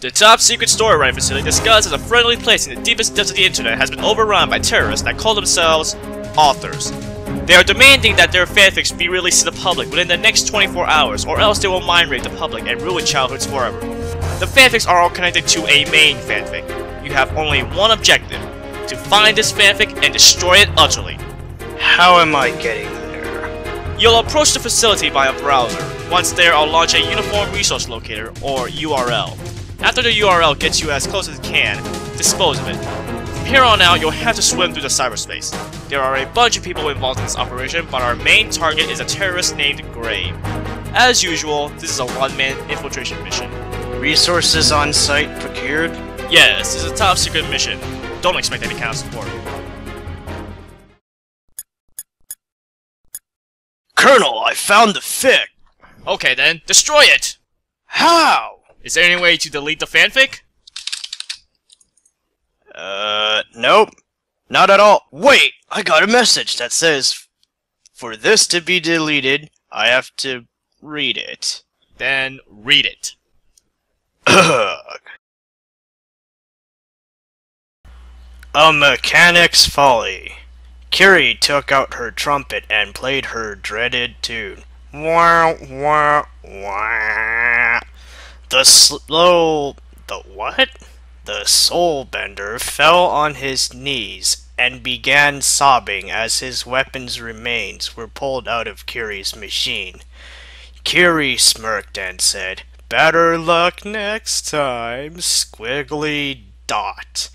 The top-secret story-writing facility disguised as a friendly place in the deepest depths of the internet has been overrun by terrorists that call themselves authors. They are demanding that their fanfics be released to the public within the next 24 hours, or else they will mind rape the public and ruin childhoods forever. The fanfics are all connected to a main fanfic. You have only one objective: to find this fanfic and destroy it utterly. How am I getting there? You'll approach the facility via browser. Once there, I'll launch a Uniform Resource Locator, or URL. After the URL gets you as close as it can, dispose of it. From here on out, you'll have to swim through the cyberspace. There are a bunch of people involved in this operation, but our main target is a terrorist named Grave. As usual, this is a one-man infiltration mission. Resources on site procured? Yes, this is a top-secret mission. Don't expect any kind of support. Colonel, I found the fic! Okay then, destroy it! How? Is there any way to delete the fanfic? Nope. Not at all. Wait! I got a message that says, for this to be deleted, I have to read it. Then read it. Ugh. A Mechanic's Folly. Kiri took out her trumpet and played her dreaded tune. Wah, wah, wah. The soulbender fell on his knees and began sobbing as his weapon's remains were pulled out of Kiri's machine. Kiri smirked and said, "Better luck next time, squiggly dot."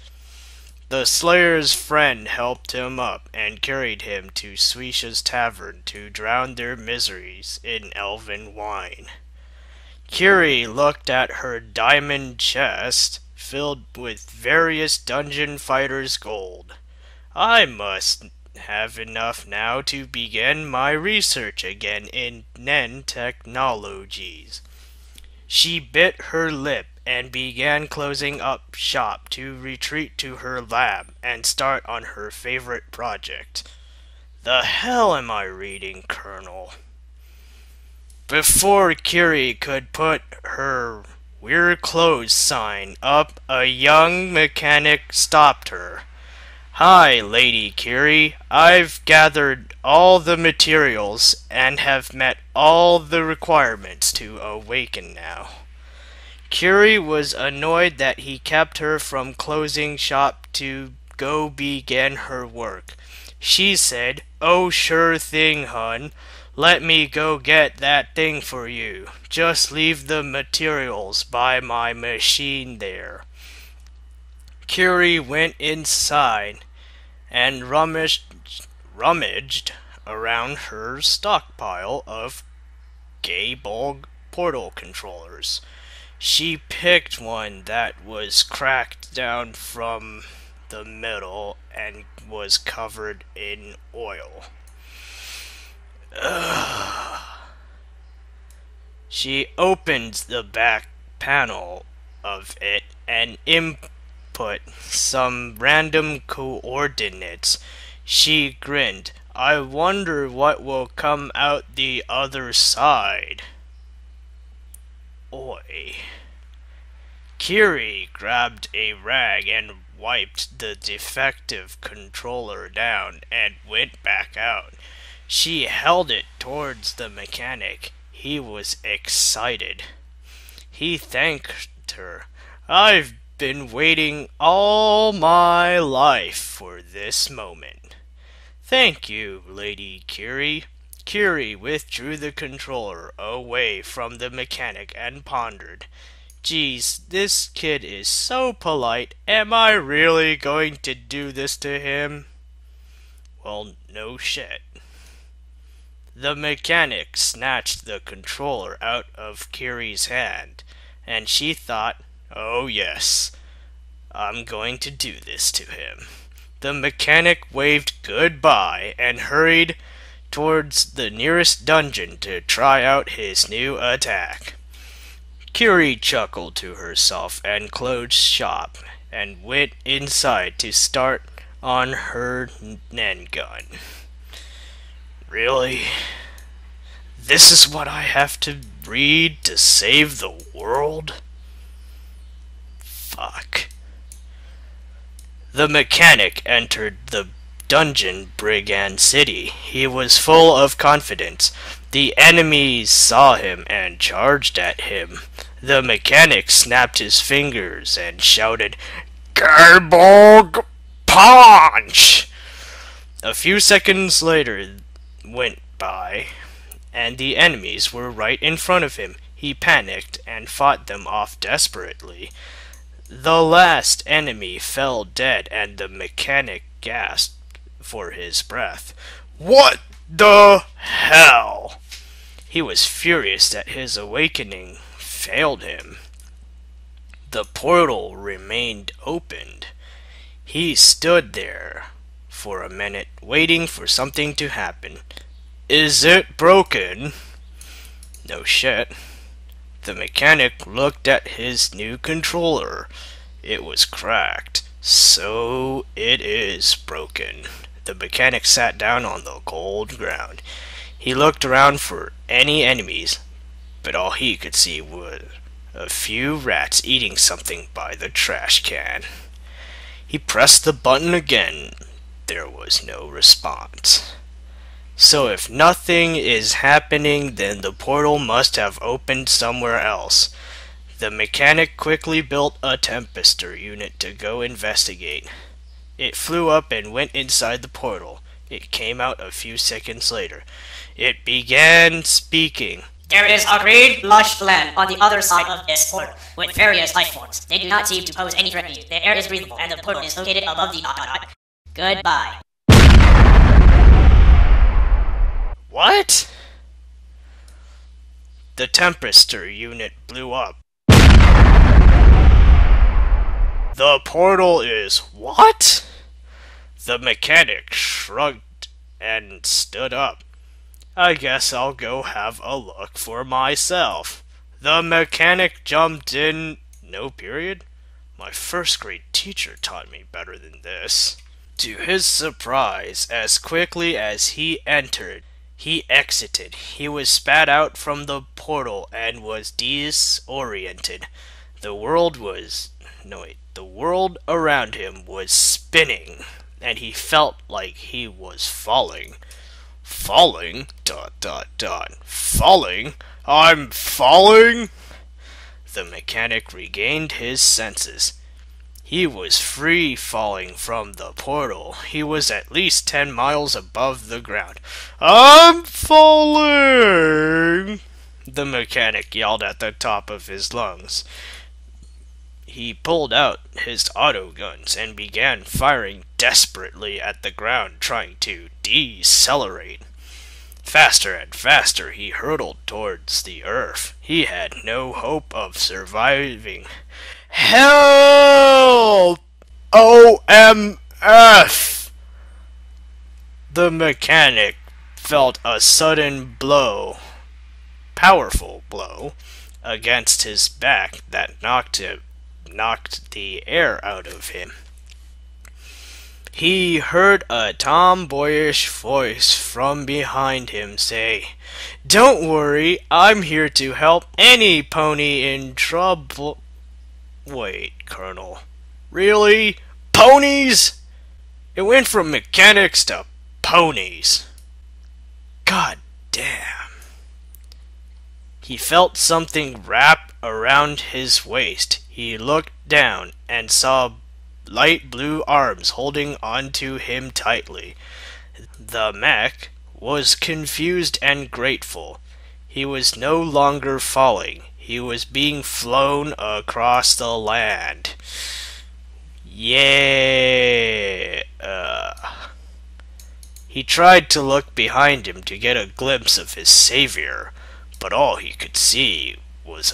The Slayer's friend helped him up and carried him to Suisha's tavern to drown their miseries in elven wine. Kiri looked at her diamond chest, filled with various dungeon fighters' gold. I must have enough now to begin my research again in Nen technologies. She bit her lip and began closing up shop to retreat to her lab and start on her favorite project. The hell am I reading, Colonel? Before Kiri could put her "We're closed" sign up, a young mechanic stopped her. "Hi, Lady Kiri. I've gathered all the materials and have met all the requirements to awaken now." Kiri was annoyed that he kept her from closing shop to go begin her work. She said, "Oh, sure thing, hun. Let me go get that thing for you. Just leave the materials by my machine there." Kiri went inside and rummaged around her stockpile of Gabog portal controllers. She picked one that was cracked down from the middle and was covered in oil. She opened the back panel of it and input some random coordinates. She grinned. "I wonder what will come out the other side." Oi. Kiri grabbed a rag and wiped the defective controller down and went back out. She held it towards the mechanic. He was excited. He thanked her. "I've been waiting all my life for this moment." "Thank you, Lady Kiri." Kiri withdrew the controller away from the mechanic and pondered. "Geez, this kid is so polite. Am I really going to do this to him?" Well, no shit. The mechanic snatched the controller out of Kiri's hand, and she thought, "Oh yes, I'm going to do this to him." The mechanic waved goodbye and hurried towards the nearest dungeon to try out his new attack. Kiri chuckled to herself and closed shop and went inside to start on her Nen gun. Really? This is what I have to read to save the world? fuck. The mechanic entered the dungeon Brigand City. He was full of confidence. The enemies saw him and charged at him. The mechanic snapped his fingers and shouted, "Cyborg Punch!" A few seconds later went by, and the enemies were right in front of him. He panicked and fought them off desperately. The last enemy fell dead, and the mechanic gasped for his breath. What the hell? He was furious that his awakening failed him. The portal remained opened. He stood there for a minute, waiting for something to happen. Is it broken? No shit. The mechanic looked at his new controller. It was cracked. So it is broken. The mechanic sat down on the cold ground. He looked around for any enemies, but all he could see were a few rats eating something by the trash can. He pressed the button again. There was no response. So if nothing is happening, then the portal must have opened somewhere else. The mechanic quickly built a Tempester unit to go investigate. It flew up and went inside the portal. It came out a few seconds later. It began speaking. There is a green, lush land on the other side of this portal, with various life forms. They do not seem to pose any threat to you. The air is breathable, and the portal is located above the ... Goodbye. What? The Tempester unit blew up. The portal is what? The mechanic shrugged and stood up. I guess I'll go have a look for myself. The mechanic jumped in. No period? My first grade teacher taught me better than this. To his surprise, as quickly as he entered, he exited. He was spat out from the portal and was disoriented. The world around him was spinning, and he felt like he was falling. Falling? ... Falling? I'm falling? The mechanic regained his senses. He was free falling from the portal. He was at least 10 miles above the ground. I'm falling! The mechanic yelled at the top of his lungs. He pulled out his auto guns and began firing desperately at the ground, trying to decelerate. Faster and faster he hurtled towards the earth. He had no hope of surviving. Help! OMF! The mechanic felt a sudden blow, powerful blow, against his back that knocked the air out of him. He heard a tomboyish voice from behind him say, "Don't worry, I'm here to help any pony in trouble." Wait, Colonel. Really? Ponies? It went from mechanics to ponies. God damn. He felt something wrap around his waist. He looked down and saw light blue arms holding onto him tightly. The mech was confused and grateful. He was no longer falling. He was being flown across the land. Yeah. He tried to look behind him to get a glimpse of his savior, but all he could see was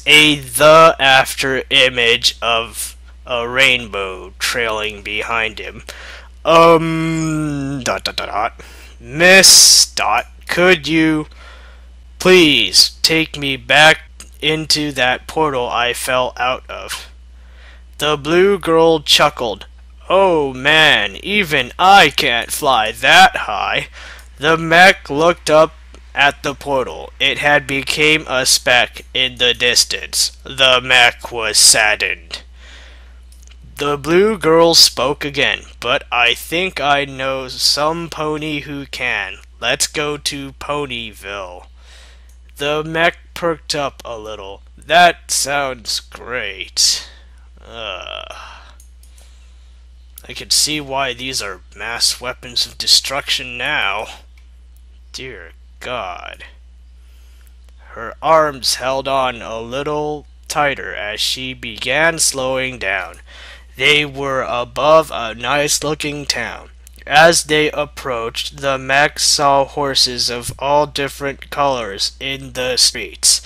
the after image of a rainbow trailing behind him. Miss ... could you please take me back into that portal I fell out of? The blue girl chuckled. Oh man, even I can't fly that high. The mech looked up at the portal. It had become a speck in the distance. The mech was saddened. The blue girl spoke again, but I think I know some pony who can. Let's go to Ponyville. The mech perked up a little. That sounds great. I can see why these are mass weapons of destruction now. Dear God. Her arms held on a little tighter as she began slowing down. They were above a nice-looking town. As they approached, the mech saw horses of all different colors in the streets.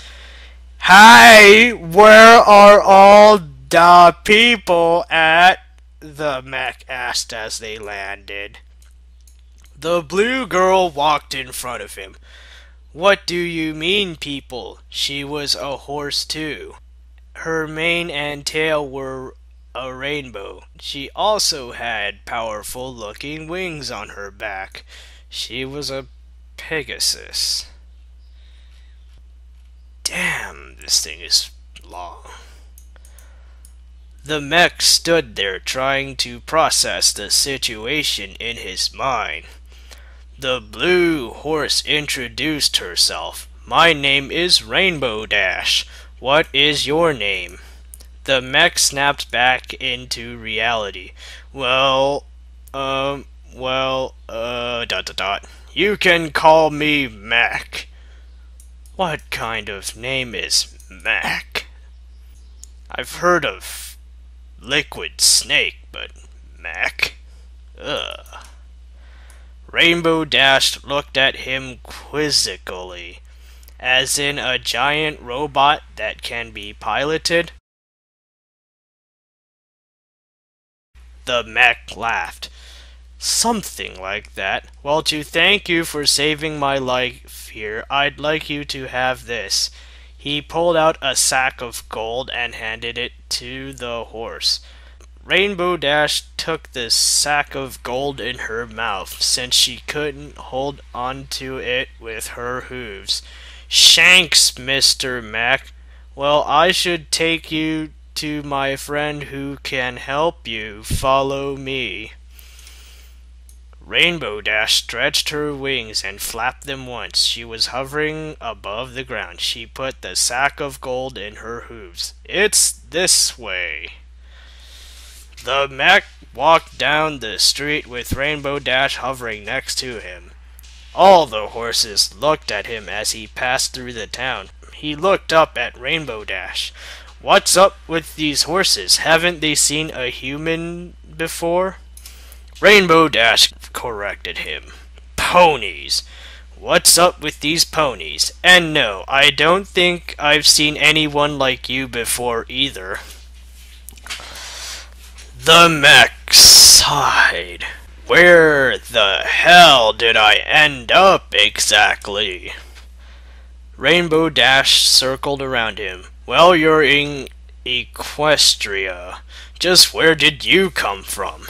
"Hey, where are all the people at?" the mech asked as they landed. The blue girl walked in front of him. "What do you mean, people?" She was a horse too. Her mane and tail were a rainbow. She also had powerful-looking wings on her back. She was a Pegasus. Damn, this thing is long. The mech stood there trying to process the situation in his mind. The blue horse introduced herself. "My name is Rainbow Dash. What is your name?" The mech snapped back into reality. You can call me Mac." "What kind of name is Mac?" "I've heard of Liquid Snake, but Mac? Ugh." Rainbow Dash looked at him quizzically. "As in a giant robot that can be piloted?" The mech laughed. "Something like that. Well, to thank you for saving my life here, I'd like you to have this." He pulled out a sack of gold and handed it to the horse. Rainbow Dash took the sack of gold in her mouth, since she couldn't hold onto it with her hooves. "Shanks, Mr. Mac. Well, I should take you to my friend who can help you. Follow me." Rainbow Dash stretched her wings and flapped them once. She was hovering above the ground. She put the sack of gold in her hooves. "It's this way." The mech walked down the street with Rainbow Dash hovering next to him. All the horses looked at him as he passed through the town. He looked up at Rainbow Dash. "What's up with these horses? Haven't they seen a human before?" Rainbow Dash corrected him. "Ponies. What's up with these ponies? And no, I don't think I've seen anyone like you before either." The mech sighed. "Where the hell did I end up exactly?" Rainbow Dash circled around him. "Well, you're in Equestria. Just where did you come from?"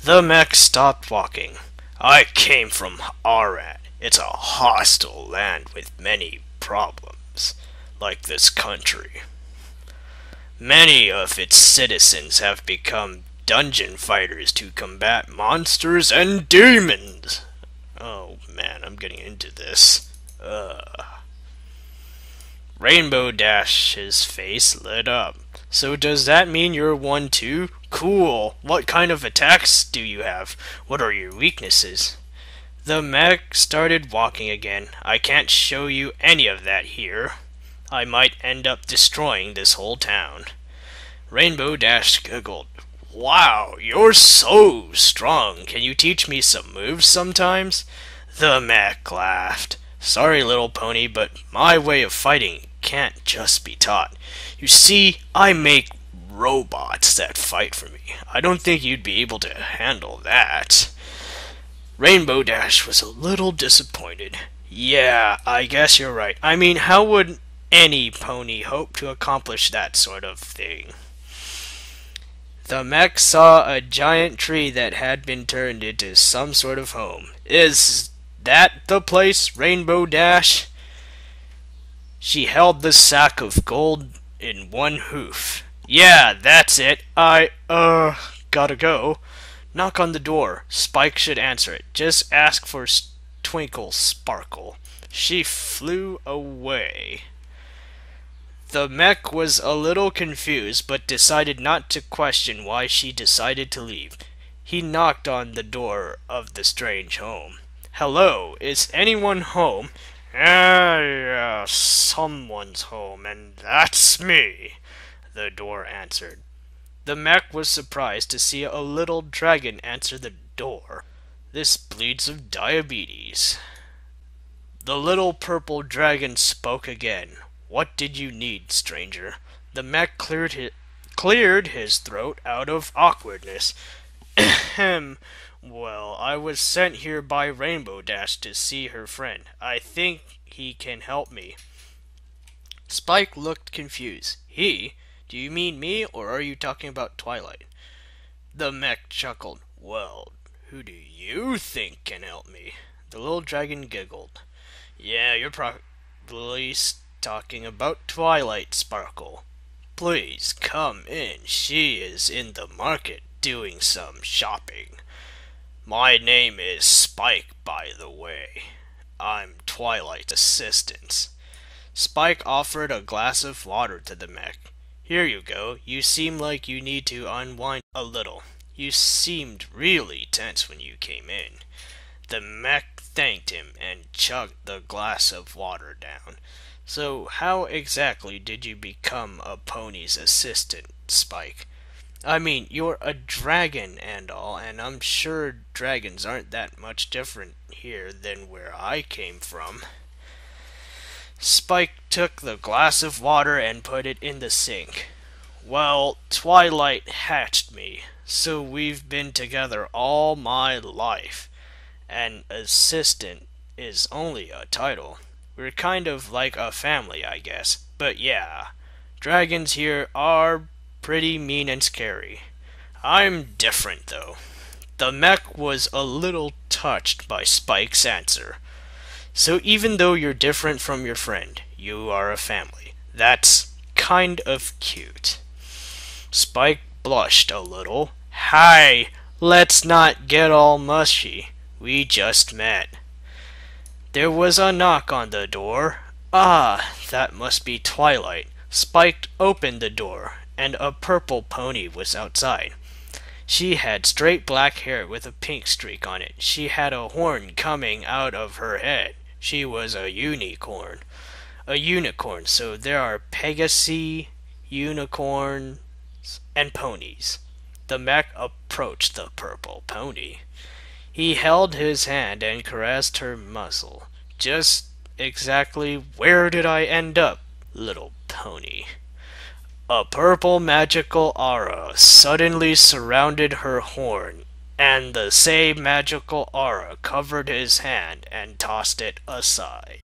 The mech stopped walking. "I came from Arad. It's a hostile land with many problems, like this country. Many of its citizens have become dungeon fighters to combat monsters and demons." Oh man, I'm getting into this. Rainbow Dash's face lit up. "So does that mean you're one too? Cool. What kind of attacks do you have? What are your weaknesses?" The mech started walking again. "I can't show you any of that here. I might end up destroying this whole town." Rainbow Dash giggled. "Wow, you're so strong. Can you teach me some moves sometimes?" The mech laughed. "Sorry, little pony, but my way of fighting can't just be taught. You see, I make robots that fight for me. I don't think you'd be able to handle that." Rainbow Dash was a little disappointed. "Yeah, I guess you're right. I mean, how would any pony hope to accomplish that sort of thing?" The mech saw a giant tree that had been turned into some sort of home. "Is That the place, Rainbow Dash? She held the sack of gold in one hoof. Yeah, that's it. Gotta go. Knock on the door. Spike should answer it. Just ask for Twinkle Sparkle. She flew away. The mech was a little confused, but decided not to question why she decided to leave. He knocked on the door of the strange home. Hello, is anyone home? Yeah, someone's home, and that's me, the door answered. The mech was surprised to see a little dragon answer the door. This bleeds of diabetes. The little purple dragon spoke again. What did you need, stranger? The mech cleared his throat out of awkwardness. Ahem. Well, I was sent here by Rainbow Dash to see her friend. I think he can help me. Spike looked confused. He? Do you mean me, or are you talking about Twilight? The mech chuckled. Well, who do you think can help me? The little dragon giggled. Yeah, you're probably talking about Twilight, Sparkle. Please come in. She is in the market doing some shopping. My name is Spike, by the way. I'm Twilight's assistant. Spike offered a glass of water to the mech. Here you go. You seem like you need to unwind a little. You seemed really tense when you came in. The mech thanked him and chugged the glass of water down. So how exactly did you become a pony's assistant, Spike? I mean, you're a dragon and all, and I'm sure dragons aren't that much different here than where I came from. Spike took the glass of water and put it in the sink. Well, Twilight hatched me, so we've been together all my life. An assistant is only a title. We're kind of like a family, I guess. But yeah, dragons here are pretty mean and scary. I'm different, though. The mech was a little touched by Spike's answer. So even though you're different from your friend, you are a family. That's kind of cute. Spike blushed a little. Hi, let's not get all mushy. We just met. There was a knock on the door. Ah, that must be Twilight. Spike opened the door, and a purple pony was outside. She had straight black hair with a pink streak on it. She had a horn coming out of her head. She was a unicorn. A unicorn, so there are Pegasi, unicorns, and ponies. The mech approached the purple pony. He held his hand and caressed her muzzle. Just exactly where did I end up, little pony? A purple magical aura suddenly surrounded her horn, and the same magical aura covered his hand and tossed it aside.